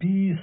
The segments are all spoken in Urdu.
20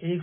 1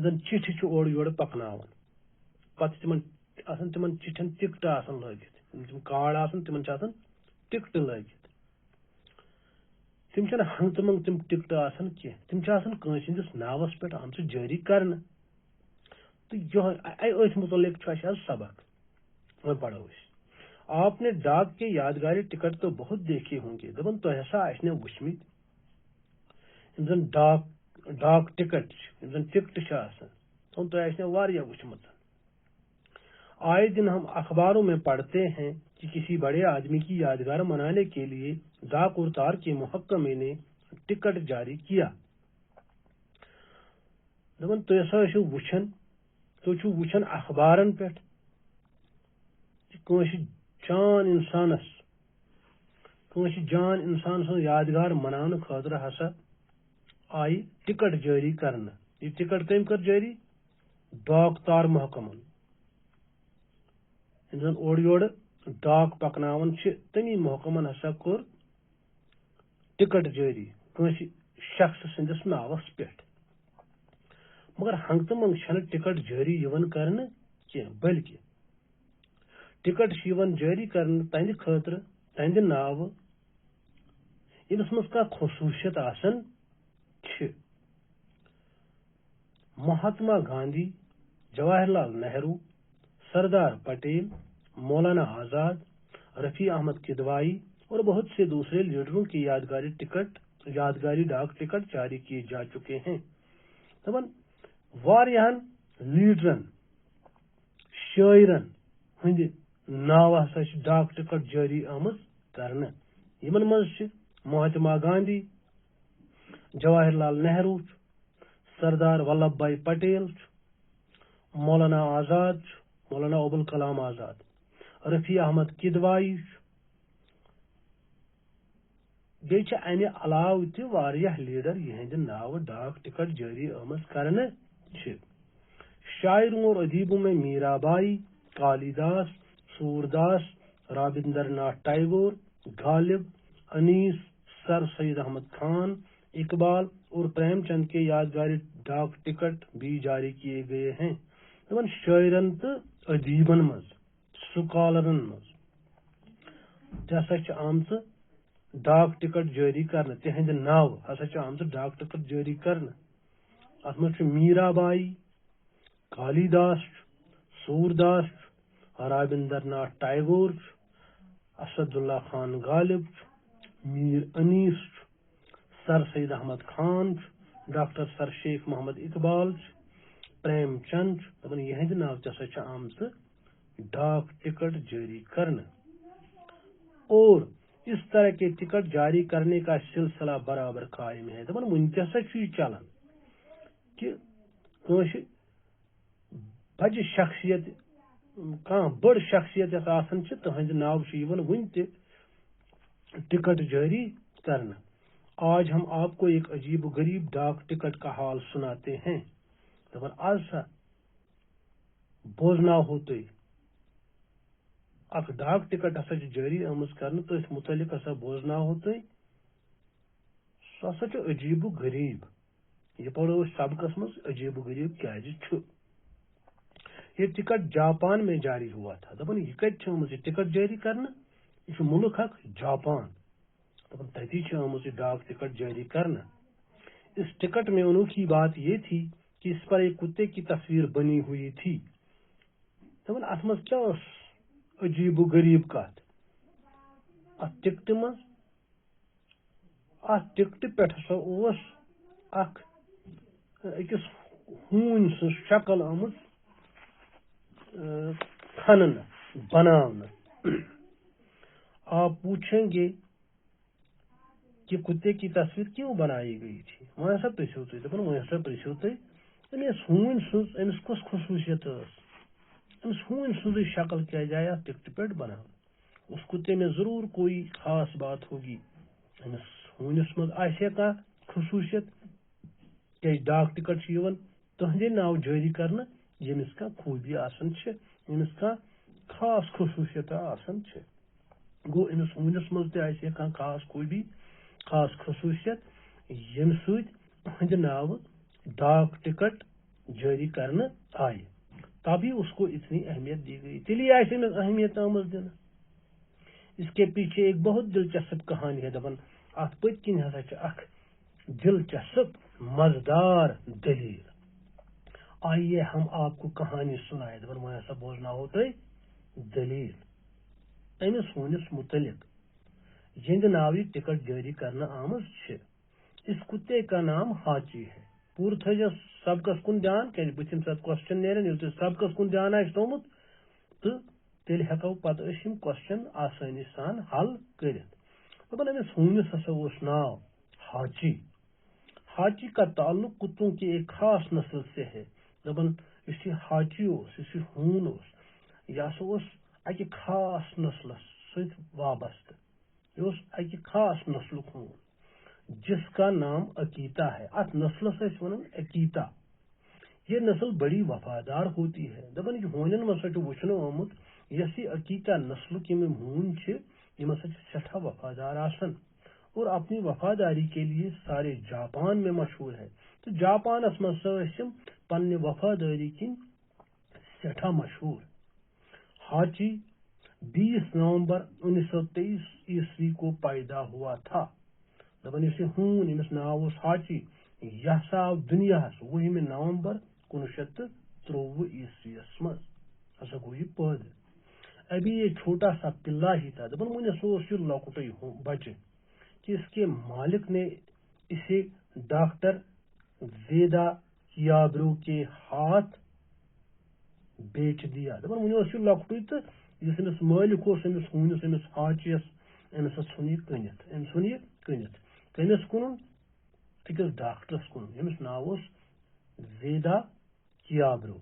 زن چٹھ اور یور پکناون پتہ تمن چٹھن ٹکٹ آسان لگت تم کارڈ آسان تمن آسان ٹکٹ لگت تم ہنگ تہ منگ تم ٹکٹ آسان کی تم آسان کنس ہندس ناوس پہ آمت جاری کرنے تو یہ متعلق آج سبق وہ پڑھو آپ نے ڈاک کے یادگاری ٹکٹ تو بہت دیکھے ہوں گے دپن تہ ہسا آسنو وچھمت زن ڈاک ٹکٹ زن ٹکٹ آسان تہ آسنو واریاہ وچھمت آئے دن ہم اخباروں میں پڑھتے ہیں کہ کسی بڑے آدمی کی یادگار منانے کے لیے ڈاک اور تار کے محکمے نے ٹکٹ جاری کیا دپن تہ ہسا وچھان تھی وچھان اخبارن پہ کنس جان انسان سن یادگار منانے خاطر ہسا آئی ٹکٹ جاری کرنا یہ ٹکٹ کم کر جاری ڈاک تار محکمن زن اور یور ڈاک پکناون تمی محکمن ہسا کور ٹکٹ جاری کنس شخص سندس ناوس پہ مگر ہنگ تہ منگ چھ ٹکٹ جاری کرنے کی بلکہ ٹکٹ جاری کرنے تہند خاطر تہند ناو یمس مز کا خصوصیت آسان مہاتما گاندھی جواہر لال نہرو سردار پٹیل مولانا آزاد رفیع احمد کدوائی اور بہت سے دوسرے لیڈروں کی یادگاری ڈاک ٹکٹ جاری کیے جا چکے ہیں دپن واریاہن لیڈرن شاعرن ہند ناو ہسا ڈاک ٹکٹ جاری آمت کرنے یمن مز مہاتما گاندھی جواہر لال نہرو سردار ولبھ بھائی پٹیل مولانا آزاد مولانا ابوالکلام آزاد رفیع احمد کدوائی بیچ امہ علاوہ تہ واریاہ لیڈر یہند ناو ڈاک ٹکٹ جاری آمت کرنے شاعروں اور ادیبوں میں میرا بائی کالی داس سورداس رابندر ناتھ ٹیگور غالب انیس سر سید احمد خان اقبال اور پریم چند کے یادگاری ڈاک ٹکٹ بھی جاری کیے گئے ہیں دپن شاعرن تو ادیبن مز سکالرن مز ہسا آمت ڈاک ٹکٹ جاری کرنے تہند ناو ہسا آمت ڈاک ٹکٹ جاری کرنے ات مز میرا by Kali Das Surdas Rabindra Nath Tagore Asad Allah Khan Ghalib Mir Anees sir Syed Ahmad Khan doctor سر شیخ محمد اقبال پریم چند دپن یہند ناو تہ آمت ڈاک ٹکٹ جاری کرنے اور اس طرح کے ٹکٹ جاری کرنے کا سلسلہ برابر قائم ہے دپن ون تہ یہ چلان کہ بجہ شخصیت بڑ شخصیت یس آسان تہند ناو ون تہ ٹکٹ جاری کرنا آج ہم آپ کو ایک عجیب و غریب ڈاک ٹکٹ کا حال سناتے ہیں دپن آج سا بوزنا ہو تھی اخ ڈاک ٹکٹ ہسا جاری آمت کرنے تو اس متعلق ہسا بوزنا ہو تھی سہ ہسا عجیب و غریب یہ پڑھو سبقس مز عجیب و غریب کیازِ یہ ٹکٹ جاپان میں جاری ہوا تھا دپن یہ کت آمت یہ ٹکٹ جاری کرنے یہ ملک اخ جاپان دپن تتی آمت یہ ڈاک ٹکٹ جاری کرنے اس ٹکٹ میں انوکھی بات یہ تھی کہ اس پر ایک کتے کی تصویر بنی ہوئی تھی دپن ات مز کیا عجیب و غریب کت ات ٹکٹ مز ات ٹکٹ پہ ہسا اخ اکس ہون سن شکل آمت کھننا بنانا آپ پوچھیں گے کہ کتے کی تصویر کیوں بنائی گئی تھی وہ ہسا پرسو تھی دپن وہ ہسا پرسو تھی امس ہون سز امس کس خصوصیت امس ہون سز شکل کیا جائے ٹکٹ پہ بنا اس کتے میں ضرور کوئی خاص بات ہوگی امس ہونس مز آسیا کا خصوصیت کہ ڈاک ٹکٹ تہندے ناو جاری کرنا یمس کا خوبی آسان یمس کا خاص خصوصیت آسان گو امس ہونس مز تہ آسیا کانٛہہ خاص خوبی خاص خصوصیت یم سۭتۍ تہندِ ناو ڈاک ٹکٹ جاری کرنے آئی تبھی اس کو اتنی اہمیت دی گئی تیلی آئے میں اہمیت آمد دینا. اس کے پیچھے ایک بہت دلچسپ کہانی ہے دپن ات پت کن ہسا چھ اخ دلچسپ مزدار دلیل. آئیے ہم آپ کو کہانی سنائے دپن وہ ایسا بوزنا ہو تو دلیل امس ہونس متعلق یہند ناو یہ ٹکٹ جاری کرنا آمز چھ. اس کتے کا نام حاچی ہے. پور تھو سبقس کن دھیان کہ بتم سات کوسچن نیرن یل تھی سبقس کن دھیان آس تھومت تو تیل ہیکو پتہ یم کوسچن آسانی سان حل کرت. دپان امس ہونس ہسا اس ناو حاچی. حاچی کا تعلق کتوں کی ایک خاص نسل سے ہے. دپان اس یہ حاچی اس یہ ہون یہ ہسا اکہ خاص نسلس ست وابستہ. یہ اکہ خاص نسل ہون جس کا نام عقیتا ہے. ات نسلس ونان عقیتا. یہ نسل بڑی وفادار ہوتی ہے. دپان یہ ہونن مزہ وچھنے آمت یس یہ عقیتا نسلک یم ہون یم ہسا سٹھا وفادار آسان اور اپنی وفاداری کے لیے سارے جاپان میں مشہور ہے. تو جاپانس مز پنہ وفاداری کن سٹھا مشہور. حاچی 20 نومبر 1923 عیسوی کو پیدا ہوا تھا. دپان اس ہون امس ناو حاچی یہ ہسا آو دنیا 20 نومبر 1923 عیسوی مز ہسا گو یہ پید. ابھی یہ چھوٹا سا پلا ہی تھا. دپان ونس یہ لکٹے بچہ کہ اس کے مالک نے اسے ڈاکٹر زیدا کیابرو کے ہاتھ بیچ دیا. دپان ون یہ لکٹے تو اس امس مالک امس ہونس امس حاچیس امس ھن یہ کنت امس ھن یہ کنت کمس کن اکس ڈاکٹرس کن یمس ناو زیدا کیابرو.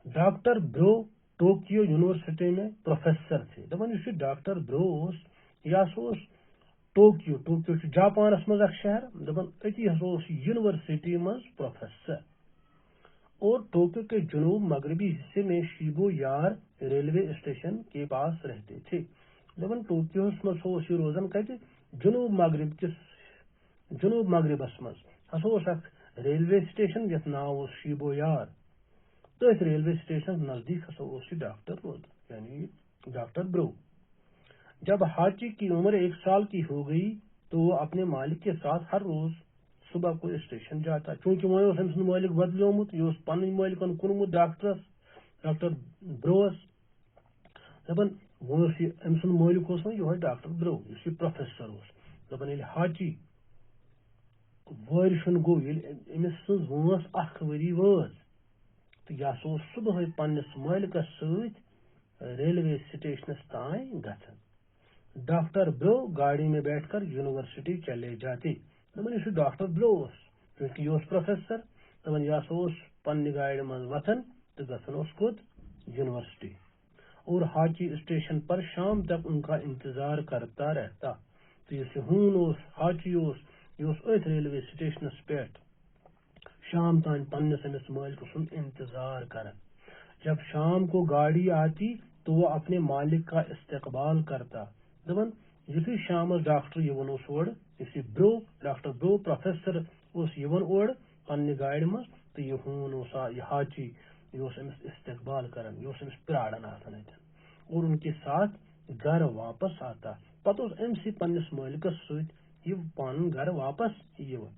ڈاکٹر برو ٹوکیو یونیورسٹی میں پروفیسر تھے. دپان اس ڈاکٹر برو یہ ہسا ٹوکیو جاپانس مز اخ شہر. دپان اتی ہسا یونیورسٹی مز پروفیسر اور ٹوکیو کے جنوب مغربی حصے میں شیبو یار ریلوے اسٹیشن کے پاس رہتے تھے. دپان ٹوکیوس مز روزان کت جنوب مغربس مز ہسا اخ ریلوے اسٹیشن یت ناو شیبو یار. تھی ریلوے اسٹیشن نزدیک ہسا ڈاکٹر روزان یعنی ڈاکٹر برو. جب حاچی کی عمر 1 سال کی ہو گئی تو وہ اپنے مالک کے ساتھ ہر روز صبح کو اسٹیشن جاتا. چونکہ وہ امس مالک بدلیومت یہ پن مالکن کونمت ڈاکٹر بروس. دپان وہ امس مالک یہ ڈاکٹر برو اس پروفیسر دپان یل حاچی ورشن گو امس سن وٲنس 1 ؤری وٲژ تو یہ ہسا صبح پنس مالکس ست ریلوے سٹیشنس تان گھان. ڈاکٹر برو گاڑی میں بیٹھ کر یونیورسٹی چلے جاتے. دپان یہ ڈاکٹر برو کیونکہ یہ پروفیسر دپان یہ ہسا پنہ گاڑی من وتھان تو گھان کوت یونیورسٹی. اور حاچی اسٹیشن پر شام تک ان کا انتظار کرتا رہتا. تو یہ ہون حاچی یہ ات ریلوے سٹیشنس پہ شام تان پنس امس مالک سن انتظار کران. جب شام کو گاڑی آتی تو وہ اپنے مالک کا استقبال کرتا. دپان یتھے شام ڈاکٹر یوان اور ڈاکٹر برو پروفیسر یوان اور پنہ گاڑی مز تو یہ ہون یہ حاچی یہ امس استقبال کران یہ امس پراران آسان اور ان کے ساتھ گھر واپس آتا. پتہ امسی پنس مالکس ست یہ پان گھر واپس یوان.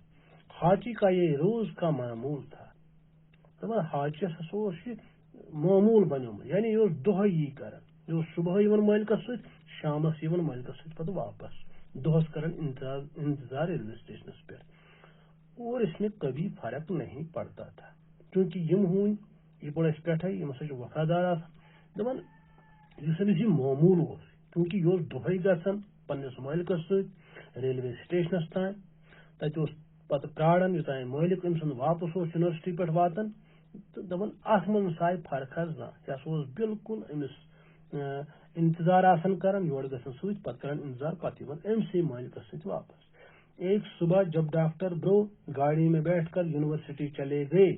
حاچی کا یہ روز کا معمول تھا. دپان حاچیس ہسا یہ معمول بنیومت یعنی یہ دہے یہ کران. یہ صبح یوان مالکس ست شامس یوان مالکس ست پتہ واپس دہس کران انتظار ریلوے اسٹیشنس پہ. اور اس میں کبھی فرق نہیں پڑتا تھا کیونکہ یم ہون یہ پڑ اس پہ یم ہسا وفادار آسان. دپان اس امس یہ معمول کیونکہ یہ دہے گھان پنس مالکس ست ریلوے سٹیشنس تان تت پتہ پراران یوتان مالک ام سن واپس یونیورسٹی پہ واتان. تو دپان ات من سائے فرق نا یہ بالکل امس انتظار آسان کران یور گھان ست پتہ کران انتظار پتہ یوان امسی مالکس ست واپس. ایک صبح جب ڈاکٹر برو گاڑی میں بیٹھ کر یونیورسٹی چلے گئے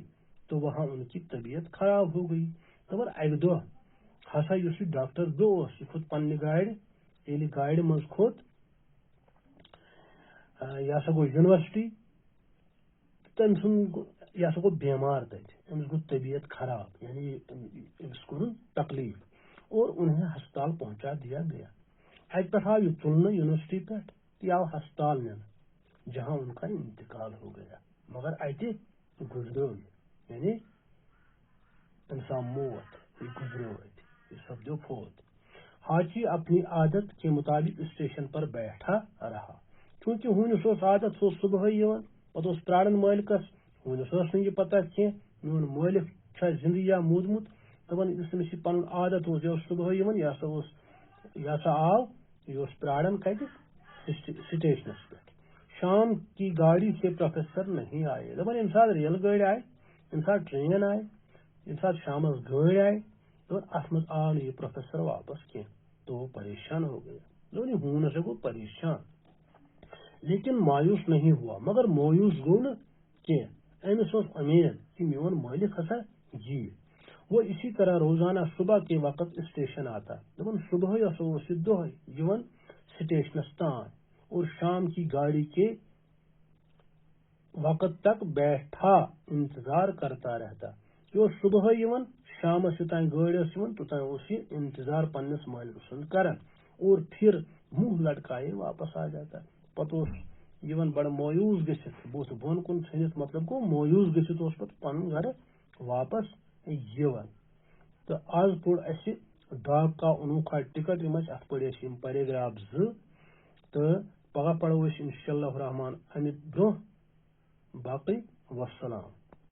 تو وہاں ان کی طبیعت خراب ہو گئی. دپان اک دہ ہسا اس ڈاکٹر برو یہ کھوت پنہ گاڑی یل گاڑی مز کھوت یہ ہسا گو یونیورسٹی تم سن یہ سا گو بیمار تت امس گو طبیعت خراب یعنی امس کورن تکلیف اور انہیں ہسپتال پہنچا دیا گیا. ات پہ آو یہ تلنے یونیورسٹی پہ یہ آو ہسپتال نن جہاں ان کا انتقال ہو گیا مگر اتہ گزرو یعنی انسان موت یہ گزرو یہ سپدو فوت. حاجی اپنی عادت کے مطابق اسٹیشن پر بیٹھا رہا چونکہ ہونس عادت سو صبح پتہ پرارن مالکس ہونس یہ پتہ کی میون مالک چھا زندہ یا مودمت دپان اس تمس یہ پن عادت یہ صبح یہ سا آو یہ پرارن کتس سٹیشنس پہ. شام کی گاڑی سے پروفیسر نہیں آئے دپان یم سات ریل گاڑی آئے یم سات ٹرین آئے یم سات شام گاڑی آئے دپان ات مز آو یہ پروفیسر واپس کی تو وہ پریشان ہو گیا. دپان یہ ہون سے گو پریشان لیکن مایوس نہیں ہوا مگر مایوس گو نا کی امس امید کہ میون مالک ہسا جی. وہ اسی طرح روزانہ صبح کے وقت اسٹیشن آتا دپان صبح یہ دہی سٹیشنس تان اور شام کی گاڑی کے وقت تک بیٹھا انتظار کرتا رہتا. یہ صبح شامس یوتان گاڑی توتان یہ انتظار پنس مالک سند کران اور پھر منہ لٹکائے واپس آ جاتا. پتہ بڑا مایوس گھت بت بون کن ٹھنت مطلب گو مایوس گھت پہ پن گھر واپس تو آز پوڑ اس ڈاک کا انوکھا ٹکٹ ات پڑ پیراگراف 2 تو پگہ پڑو انشاء اللہ الرحمن امہ برہ باقی. والسلام.